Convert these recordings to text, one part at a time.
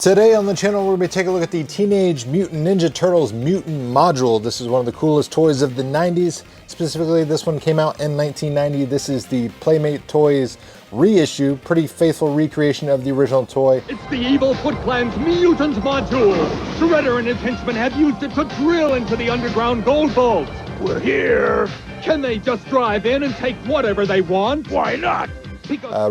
Today on the channel, we're going to be taking a look at the Teenage Mutant Ninja Turtles Mutant Module. This is one of the coolest toys of the 90s. Specifically, this one came out in 1990. This is the Playmate Toys reissue. Pretty faithful recreation of the original toy. It's the evil Foot Clan's Mutant Module. Shredder and his henchmen have used it to drill into the underground gold vaults. We're here. Can they just drive in and take whatever they want? Why not?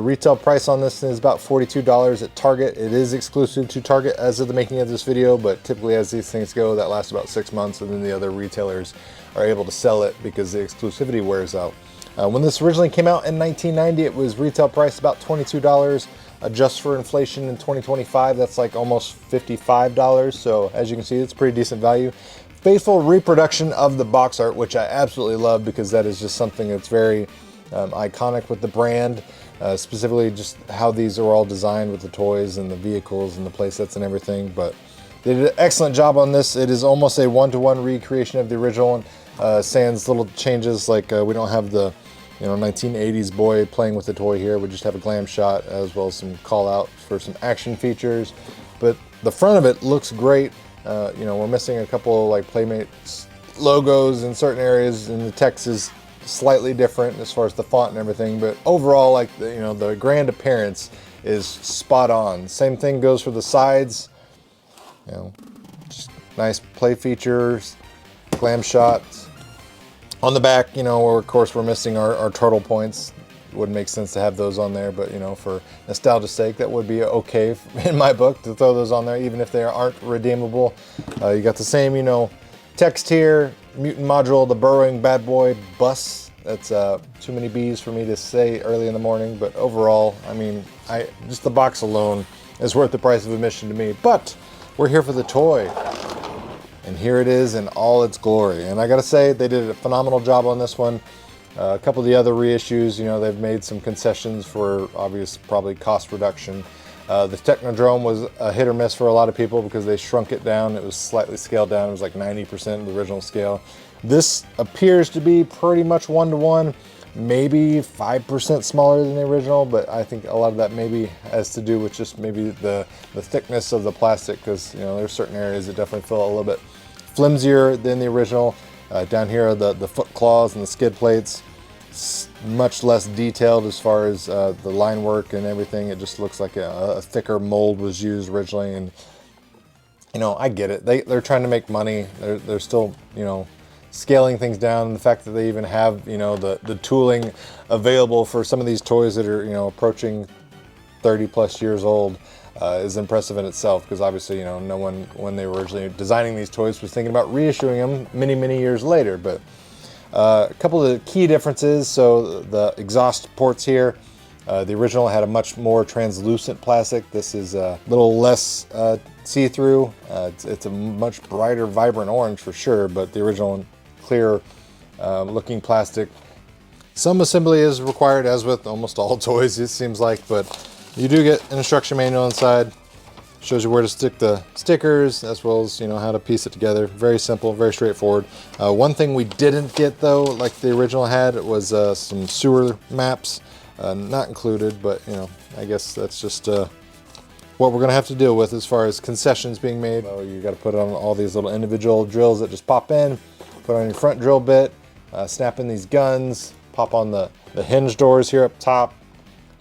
Retail price on this is about $42 at Target. It is exclusive to Target as of the making of this video, but typically as these things go, that lasts about 6 months, and then the other retailers are able to sell it because the exclusivity wears out. When this originally came out in 1990, it was retail price about $22. Adjust for inflation in 2025, that's like almost $55. So as you can see, it's pretty decent value. Faithful reproduction of the box art, which I absolutely love because that is just something that's very iconic with the brand. Specifically just how these are all designed with the toys and the vehicles and the playsets and everything, but they did an excellent job on this. It is almost a one-to-one recreation of the original one. Sans little changes, like we don't have the 1980s boy playing with the toy here. We just have a glam shot as well as some call out for some action features, but the front of it looks great. We're missing a couple of like Playmates logos in certain areas, and the text is slightly different as far as the font and everything, but overall, like the grand appearance is spot on. Same thing goes for the sides. Just nice play features, glam shots. On the back, where of course we're missing our turtle points. Wouldn't make sense to have those on there, but for nostalgia's sake, that would be okay in my book to throw those on there, even if they aren't redeemable. You got the same, text here. Mutant Module, the burrowing bad boy bus. That's too many B's for me to say early in the morning, but overall, I mean, just the box alone is worth the price of admission to me. But we're here for the toy, and here it is in all its glory. And I gotta say, they did a phenomenal job on this one. A couple of the other reissues, they've made some concessions for obvious, probably cost reduction. The Technodrome was a hit or miss for a lot of people because they shrunk it down. It was slightly scaled down. It was like 90% of the original scale. This appears to be pretty much one-to-one, maybe 5% smaller than the original, but I think a lot of that maybe has to do with just maybe the thickness of the plastic, because there's certain areas that definitely feel a little bit flimsier than the original. Down here are the foot claws and the skid plates. Much less detailed as far as the line work and everything. It just looks like a thicker mold was used originally, and I get it. They're trying to make money. They're still scaling things down. And the fact that they even have the tooling available for some of these toys that are approaching 30 plus years old is impressive in itself, because obviously no one, when they were originally designing these toys, was thinking about reissuing them many years later. But a couple of the key differences. So the exhaust ports here, the original had a much more translucent plastic. This is a little less see-through. It's a much brighter, vibrant orange for sure, but the original clear looking plastic. Some assembly is required, as with almost all toys, it seems like, but you do get an instruction manual inside. Shows you where to stick the stickers, as well as how to piece it together. Very simple, very straightforward. One thing we didn't get though, like the original had, was some sewer maps. Not included, but I guess that's just what we're gonna have to deal with as far as concessions being made. You got to put on all these little individual drills that just pop in, put on your front drill bit, snap in these guns, pop on the hinge doors here up top.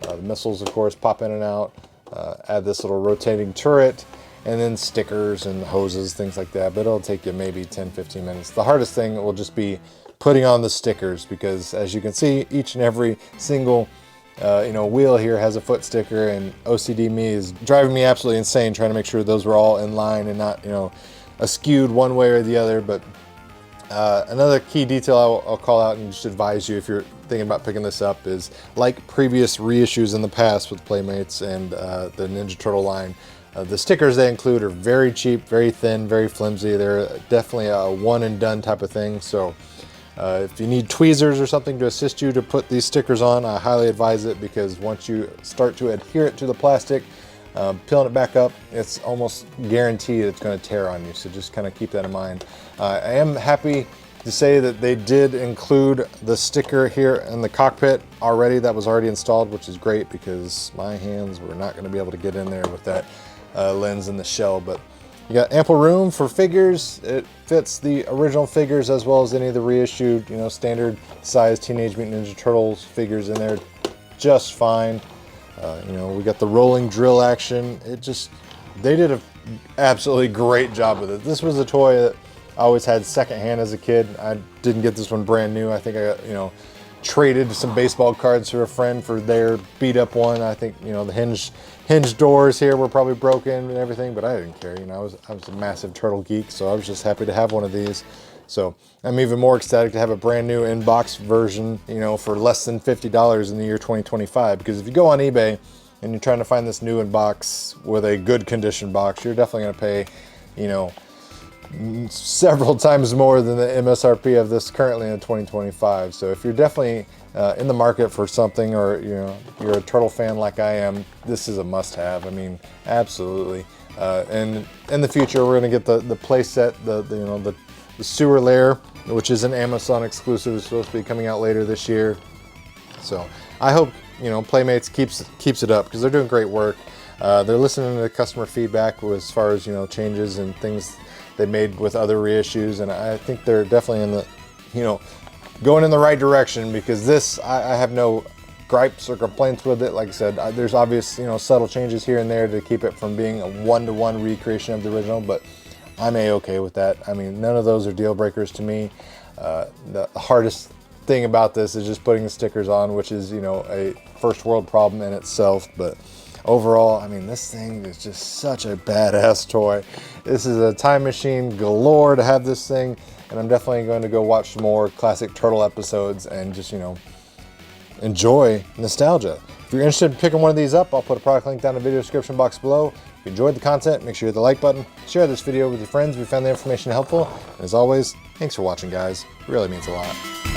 The missiles, of course, pop in and out. Add this little rotating turret, and then stickers and hoses, things like that. But it'll take you maybe 10-15 minutes. The hardest thing will just be putting on the stickers, because as you can see, each and every single wheel here has a foot sticker, and OCD me is driving me absolutely insane trying to make sure those were all in line and not askewed one way or the other. But another key detail I'll call out and just advise you if you're thinking about picking this up is, like previous reissues in the past with Playmates and the Ninja Turtle line, the stickers they include are very cheap, very thin, very flimsy. They're definitely a one and done type of thing. So if you need tweezers or something to assist you to put these stickers on, I highly advise it, because once you start to adhere it to the plastic, peeling it back up, it's almost guaranteed it's going to tear on you. So just kind of keep that in mind. I am happy to say that they did include the sticker here in the cockpit already. That was already installed, which is great, because my hands were not going to be able to get in there with that lens in the shell. But you got ample room for figures. It fits the original figures as well as any of the reissued, you know, standard size Teenage Mutant Ninja Turtles figures in there just fine. You know, we got the rolling drill action. They did an absolutely great job with it. This was a toy that I always had secondhand as a kid. I didn't get this one brand new. I think I got, you know, traded some baseball cards for a friend for their beat up one. I think, you know, the hinge doors here were probably broken and everything, but I didn't care. You know, I was a massive turtle geek, so I was just happy to have one of these. So I'm even more ecstatic to have a brand new in-box version, you know, for less than $50 in the year 2025. Because if you go on eBay and you're trying to find this new in-box with a good condition box, you're definitely going to pay, you know, several times more than the MSRP of this currently in 2025. So if you're definitely in the market for something, or you know, you're a turtle fan like I am, this is a must-have. I mean, absolutely. And in the future, we're going to get the playset, the sewer Lair, which is an Amazon exclusive. It's supposed to be coming out later this year. So I hope, you know, Playmates keeps it up, because they're doing great work. They're listening to customer feedback as far as, you know, changes and things they made with other reissues, and I think they're definitely in the, you know, going in the right direction, because this, I have no gripes or complaints with it. Like I said, there's obvious, you know, subtle changes here and there to keep it from being a one-to-one recreation of the original, but I'm a-okay with that. I mean, none of those are deal breakers to me. The hardest thing about this is just putting the stickers on, which is, you know, a first world problem in itself. But overall, I mean, this thing is just such a badass toy. This is a time machine galore to have this thing, and I'm definitely going to go watch more classic Turtle episodes and just, you know, enjoy nostalgia. If you're interested in picking one of these up, I'll put a product link down in the video description box below. If you enjoyed the content, make sure you hit the like button, share this video with your friends if you found the information helpful, and as always, thanks for watching, guys. It really means a lot.